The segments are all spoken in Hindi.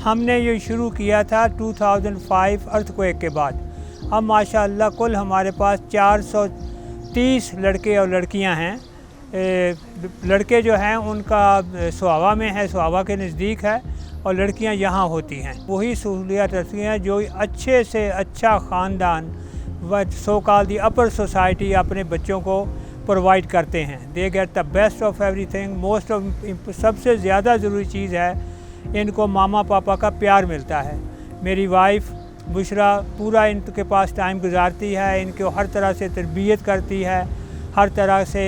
हमने ये शुरू किया था 2005 अर्थक्वेक के बाद। अब माशाअल्लाह कुल हमारे पास 430 लड़के और लड़कियां हैं। लड़के जो हैं उनका सुहावा में है, सुहावा के नज़दीक है, और लड़कियां यहाँ होती हैं। वही सहूलियात रखती हैं जो अच्छे से अच्छा ख़ानदान व सो कॉल दी अपर सोसाइटी अपने बच्चों को प्रोवाइड करते हैं। They get the best of everything. Most of सबसे ज़्यादा ज़रूरी चीज़ है इनको मामा पापा का प्यार मिलता है। मेरी वाइफ बुशरा पूरा इनके पास टाइम गुजारती है, इनको हर तरह से तरबियत करती है, हर तरह से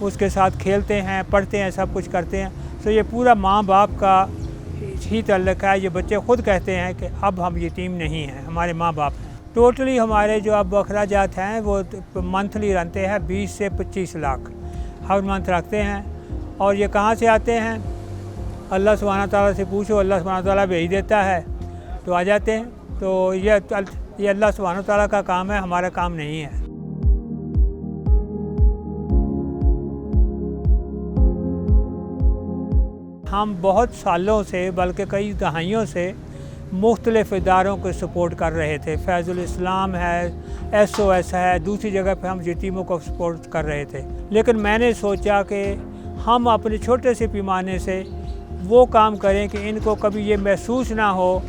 उसके साथ खेलते हैं, पढ़ते हैं, सब कुछ करते हैं। तो ये पूरा माँ बाप का ही तल्लुक़ है। ये बच्चे ख़ुद कहते हैं कि अब हम यतीम नहीं हैं, हमारे माँ बाप हैं। टोटली हमारे जो अब अखराजात हैं वो मंथली रखते हैं 20 से 25 लाख हर मंथ रखते हैं। और ये कहाँ से आते हैं? अल्लाह सुब्हाना ताला से पूछो, अल्लाह सुब्हाना ताला भेज देता है तो आ जाते हैं। तो ये अल्लाह सुब्हाना ताला का काम है, हमारा काम नहीं है। हम बहुत सालों से बल्कि कई दहाइयों से मुख्तलिफ़ इदारों को सपोर्ट कर रहे थे। फैज़ुल इस्लाम है, SOS है, दूसरी जगह पे हम यतीमों को सपोर्ट कर रहे थे। लेकिन मैंने सोचा कि हम अपने छोटे से पैमाने से वो काम करें कि इनको कभी ये महसूस ना हो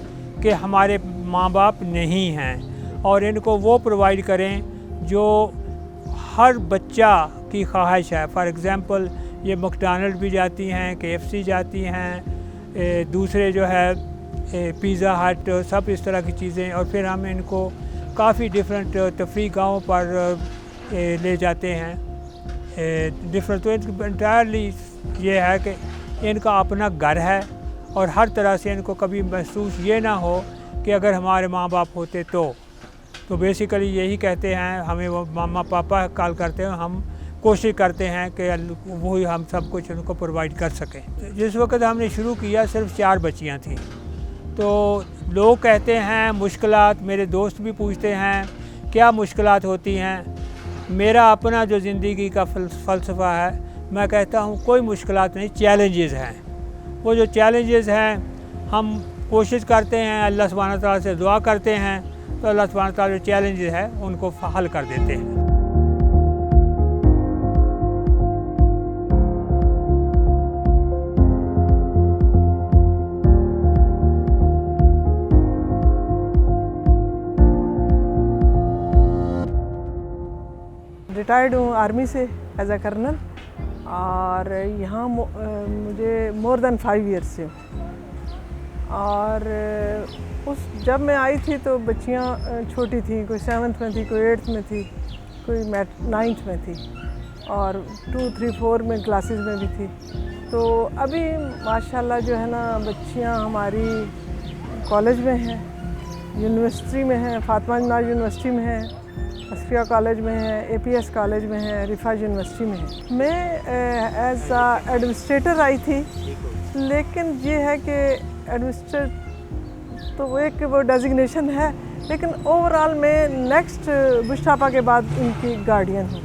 कि हमारे माँ बाप नहीं हैं, और इनको वो प्रोवाइड करें जो हर बच्चा की ख्वाहिश है। फॉर एग्ज़ाम्पल ये मैकडॉनल्ड भी जाती हैं, KFC जाती हैं, दूसरे जो है पिज़्ज़ा हट, सब इस तरह की चीज़ें। और फिर हम इनको काफ़ी डिफरेंट तफरीह गाहों पर ले जाते हैं डिफरेंट। तो इंटायरली ये है कि इनका अपना घर है, और हर तरह से इनको कभी महसूस ये ना हो कि अगर हमारे माँ बाप होते तो बेसिकली यही कहते हैं, हमें वो मामा पापा कॉल करते हैं। हम कोशिश करते हैं कि वही हम सब कुछ उनको प्रोवाइड कर सकें। जिस वक्त हमने शुरू किया सिर्फ 4 बच्चियाँ थीं। तो लोग कहते हैं मुश्किलात, मेरे दोस्त भी पूछते हैं क्या मुश्किलात होती हैं। मेरा अपना जो ज़िंदगी का फ़लसफ़ा है, मैं कहता हूँ कोई मुश्किलात नहीं, चैलेंजेस हैं। वो जो चैलेंजेस हैं हम कोशिश करते हैं, अल्लाह सुब्हाना ताला से दुआ करते हैं, तो अल्लाह सुब्हाना ताला जो चैलेंजेस है उनको हल कर देते हैं। रिटायर्ड हूँ आर्मी से एज अ कर्नल, और यहाँ मुझे मोर देन 5 ईयर्स से। और जब मैं आई थी तो बच्चियाँ छोटी थी, कोई 7th में थी, कोई 8th में थी, कोई 9th में थी, और 2, 3, 4 में क्लासेस में भी थी। तो अभी माशाल्लाह जो है ना बच्चियाँ हमारी कॉलेज में हैं, यूनिवर्सिटी में हैं, फातिमा जन्नात यूनिवर्सिटी में हैं, असफिया कॉलेज में है, APS कॉलेज में है, रिफा यूनिवर्सिटी में है। मैं एज आ एडमिनिस्ट्रेटर आई थी, लेकिन ये है कि एडमिनिस्ट्रेटर तो वो एक वो डेजिग्नेशन है, लेकिन ओवरऑल मैं नेक्स्ट बुशरापा के बाद इनकी गार्डियन हूँ,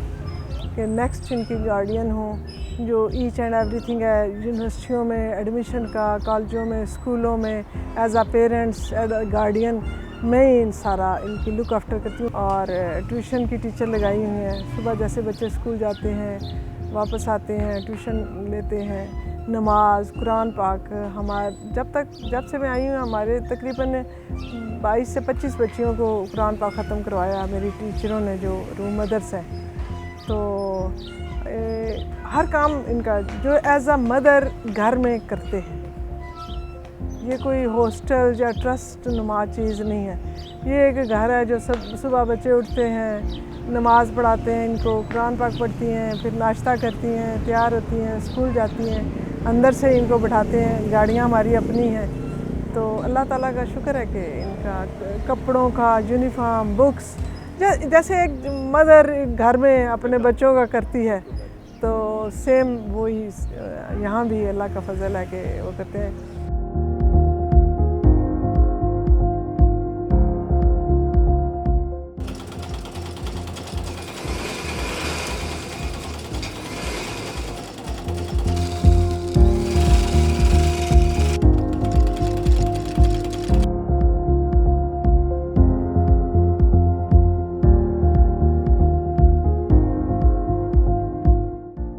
कि नेक्स्ट इनकी गार्डियन हूँ, जो ईच एंड एवरीथिंग है यूनिवर्सिटियों में एडमिशन का, कॉलेजों में, स्कूलों में, एज आ पेरेंट्स, एज आ गार्डियन मैं इन सारा इनकी लुक आफ्टर करती हूँ। और ट्यूशन की टीचर लगाई हुई हैं। सुबह जैसे बच्चे स्कूल जाते हैं, वापस आते हैं, ट्यूशन लेते हैं, नमाज, कुरान पाक। जब से मैं आई हूँ हमारे तकरीबन 22 से 25 बच्चियों को कुरान पाक ख़त्म करवाया मेरी टीचरों ने, जो रूम मदर्स हैं। तो हर काम इनका जो एज अ मदर घर में करते हैं। ये कोई हॉस्टल या ट्रस्ट नुमा चीज़ नहीं है। ये एक घर है जो सब सुबह बच्चे उठते हैं, नमाज़ पढ़ाते हैं, इनको कुरान पाक पढ़ती हैं, फिर नाश्ता करती हैं, तैयार होती हैं, स्कूल जाती हैं, अंदर से इनको बिठाते हैं। गाड़ियाँ हमारी अपनी हैं। तो अल्लाह ताला का शुक्र है कि इनका कपड़ों का, यूनिफॉर्म, बुक्स, जैसे एक मदर घर में अपने बच्चों का करती है, तो सेम वही यहाँ भी अल्लाह का फजल है कि वो करते हैं।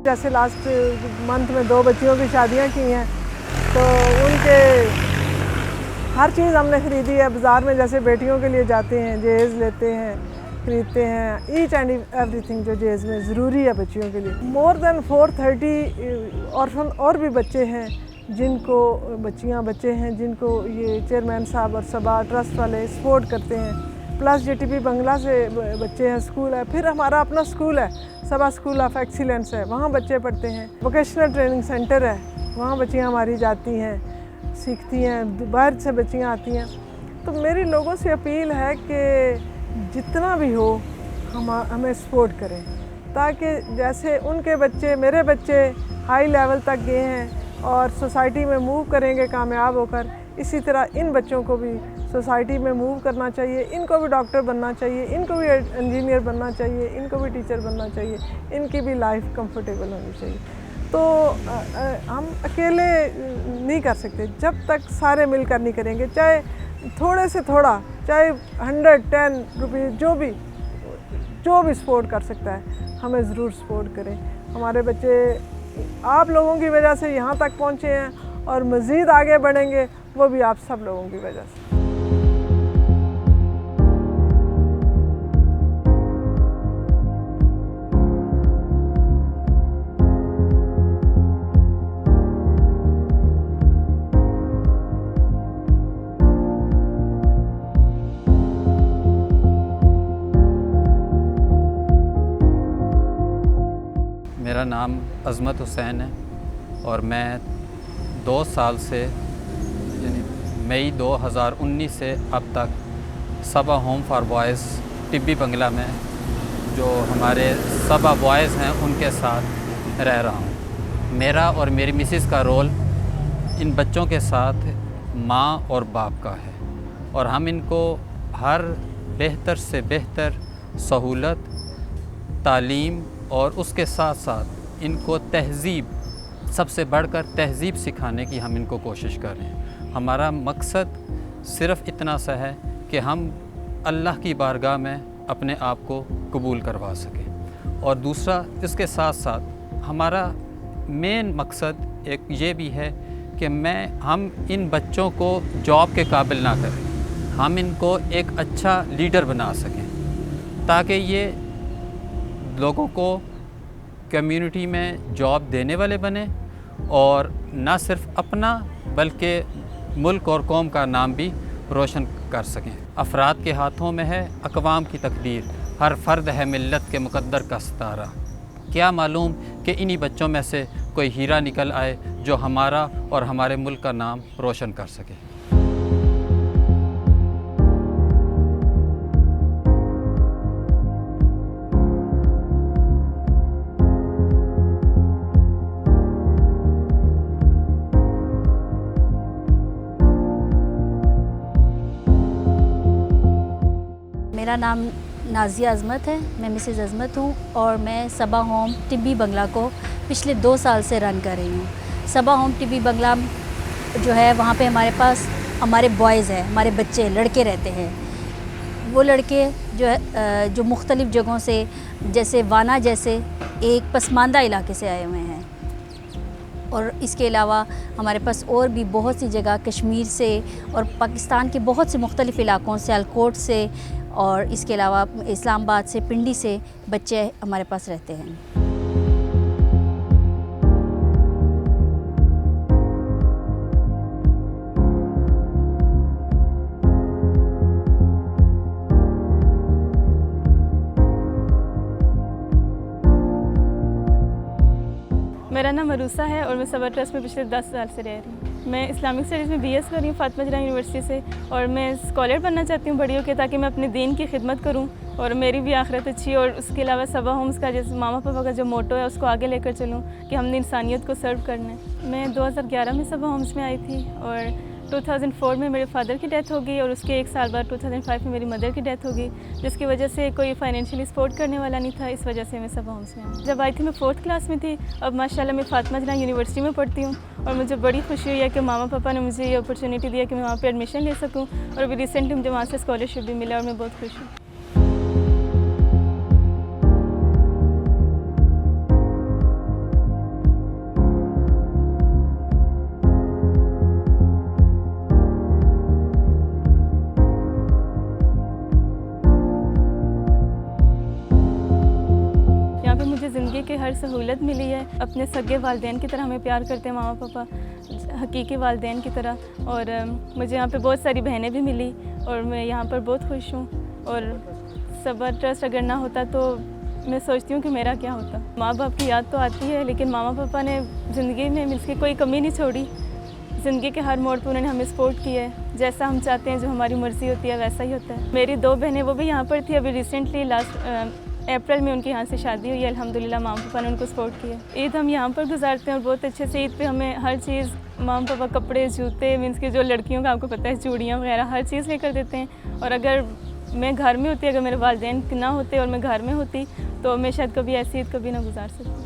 जैसे लास्ट मंथ में 2 बच्चियों की शादियां की हैं, तो उनके हर चीज़ हमने ख़रीदी है। बाज़ार में जैसे बेटियों के लिए जाते हैं, जहेज़ लेते हैं, ख़रीदते हैं, ईच एंड एवरीथिंग जो जहेज़ में ज़रूरी है बच्चियों के लिए। मोर देन 430 ऑर्फन और भी बच्चे हैं जिनको बच्चे हैं जिनको ये चेयरमैन साहब और सबा ट्रस्ट वाले सपोर्ट करते हैं। प्लस JTB बंगला से बच्चे हैं, स्कूल है, फिर हमारा अपना स्कूल है, सबा स्कूल ऑफ एक्सीलेंस है, वहाँ बच्चे पढ़ते हैं। वोकेशनल ट्रेनिंग सेंटर है, वहाँ बच्चियाँ हमारी जाती हैं, सीखती हैं, बाहर से बच्चियाँ आती हैं। तो मेरी लोगों से अपील है कि जितना भी हो हमें सपोर्ट करें, ताकि जैसे उनके बच्चे, मेरे बच्चे हाई लेवल तक गए हैं और सोसाइटी में मूव करेंगे कामयाब होकर, इसी तरह इन बच्चों को भी सोसाइटी में मूव करना चाहिए। इनको भी डॉक्टर बनना चाहिए, इनको भी इंजीनियर बनना चाहिए, इनको भी टीचर बनना चाहिए, इनकी भी लाइफ कंफर्टेबल होनी चाहिए। तो हम अकेले नहीं कर सकते जब तक सारे मिलकर नहीं करेंगे। चाहे थोड़े से थोड़ा, चाहे 110 रुपये, जो भी सपोर्ट कर सकता है हमें ज़रूर सपोर्ट करें। हमारे बच्चे आप लोगों की वजह से यहाँ तक पहुँचे हैं और मज़ीद आगे बढ़ेंगे, वो भी आप सब लोगों की वजह से। मेरा नाम अज़मत हुसैन है और मैं 2 साल से यानी मई 2019 से अब तक सबा होम फॉर बॉयज़ टिब्बी बंगला में जो हमारे सबा बॉयज़ हैं उनके साथ रह रहा हूँ। मेरा और मेरी मिसेस का रोल इन बच्चों के साथ माँ और बाप का है और हम इनको हर बेहतर से बेहतर सहूलत, तालीम और उसके साथ साथ इनको तहज़ीब, सबसे बढ़कर तहज़ीब सिखाने की हम इनको कोशिश कर रहे हैं। हमारा मकसद सिर्फ़ इतना सा है कि हम अल्लाह की बारगाह में अपने आप को कबूल करवा सकें। और दूसरा, इसके साथ साथ हमारा मेन मकसद एक ये भी है कि हम इन बच्चों को जॉब के काबिल ना करें, हम इनको एक अच्छा लीडर बना सकें ताकि ये लोगों को कम्युनिटी में जॉब देने वाले बने और न सिर्फ अपना बल्कि मुल्क और कौम का नाम भी रोशन कर सकें। अफराद के हाथों में है अक़वाम की तकदीर, हर फ़र्द है मिल्लत के मुक़द्दर का सितारा। क्या मालूम कि इन्हीं बच्चों में से कोई हीरा निकल आए जो हमारा और हमारे मुल्क का नाम रोशन कर सके। मेरा नाम नाज़िया अज़मत है, मैं मिसेस अज़मत हूँ और मैं सबा होम टिब्बी बंगला को पिछले 2 साल से रन कर रही हूँ। सबा होम टिब्बी बंगला जो है वहाँ पे हमारे पास हमारे बॉयज़ हैं, हमारे बच्चे लड़के रहते हैं। वो लड़के जो है जो मुख्तलिफ़ जगहों से, जैसे वाना जैसे एक पसमानदा इलाके से आए हुए हैं और इसके अलावा हमारे पास और भी बहुत सी जगह कश्मीर से और पाकिस्तान के बहुत से मुख्तलिफ़ इलाकों से, सियालकोट से और इसके अलावा इस्लामाबाद से, पिंडी से बच्चे हमारे पास रहते हैं। मेरा नाम मरूसा है और मैं सबा ट्रस्ट में पिछले 10 साल से रह रही हूँ। मैं इस्लामिक स्टडीज़ में BS कर रही हूँ फातिमा जलाल यूनिवर्सिटी से, और मैं स्कॉलर बनना चाहती हूँ बड़ी होकर, ताकि मैं अपने दीन की खिदमत करूँ और मेरी भी आखिरत अच्छी। और उसके अलावा सबा होम्स का जैसे मामा पापा का जो मोटो है उसको आगे लेकर चलूँ कि हमने इंसानियत को सर्व करना है। मैं 2011 में सबा होम्स में आई थी और 2004 में मेरे फादर की डेथ हो गई, और उसके 1 साल बाद 2005 में मेरी मदर की डेथ हो गई, जिसकी वजह से कोई फाइनेंशियली सपोर्ट करने वाला नहीं था। इस वजह से मैं सबा होम्स में आई। जब आई थी मैं 4th क्लास में थी। अब माशाल्लाह मैं फातिमा जलाल यूनिवर्सिटी में पढ़ती हूँ, और मुझे बड़ी खुशी हुई है कि मामा पापा ने मुझे ये अपॉर्चुनिटी दिया कि मैं वहाँ पर एडमिशन ले सकूँ, और अभी रिसेंटली मुझे वहाँ से स्कॉलरशिप भी मिला और मैं बहुत खुश हूँ। ज़िंदगी की हर सहूलत मिली है। अपने सगे वालिदैन की तरह हमें प्यार करते हैं मामा पापा, हकीकी वालिदैन की तरह। और मुझे यहाँ पे बहुत सारी बहनें भी मिली, और मैं यहाँ पर बहुत खुश हूँ। और सबा ट्रस्ट अगर ना होता तो मैं सोचती हूँ कि मेरा क्या होता। माँ बाप की याद तो आती है, लेकिन मामा पापा ने ज़िंदगी में मीन्स की कोई कमी नहीं छोड़ी। ज़िंदगी के हर मोड़ पर उन्होंने हमें सपोर्ट किया है। जैसा हम चाहते हैं, जो हमारी मर्ज़ी होती है वैसा ही होता है। मेरी 2 बहनें वो भी यहाँ पर थी। अभी रिसेंटली लास्ट अप्रैल में उनके यहाँ से शादी हुई है। अल्हम्दुलिल्लाह मामा पापा ने उनको सपोर्ट किया। ईद हम यहाँ पर गुजारते हैं और बहुत अच्छे से। ईद पे हमें हर चीज़, मामा पापा कपड़े, जूते, मीन्स के जो लड़कियों का आपको पता है, चूड़ियाँ वगैरह हर चीज़ लेकर देते हैं। और अगर मैं घर में होती, अगर मेरे वालिदैन ना होते और मैं घर में होती, तो मैं शायद कभी ऐसी ईद कभी ना गुजार सकती।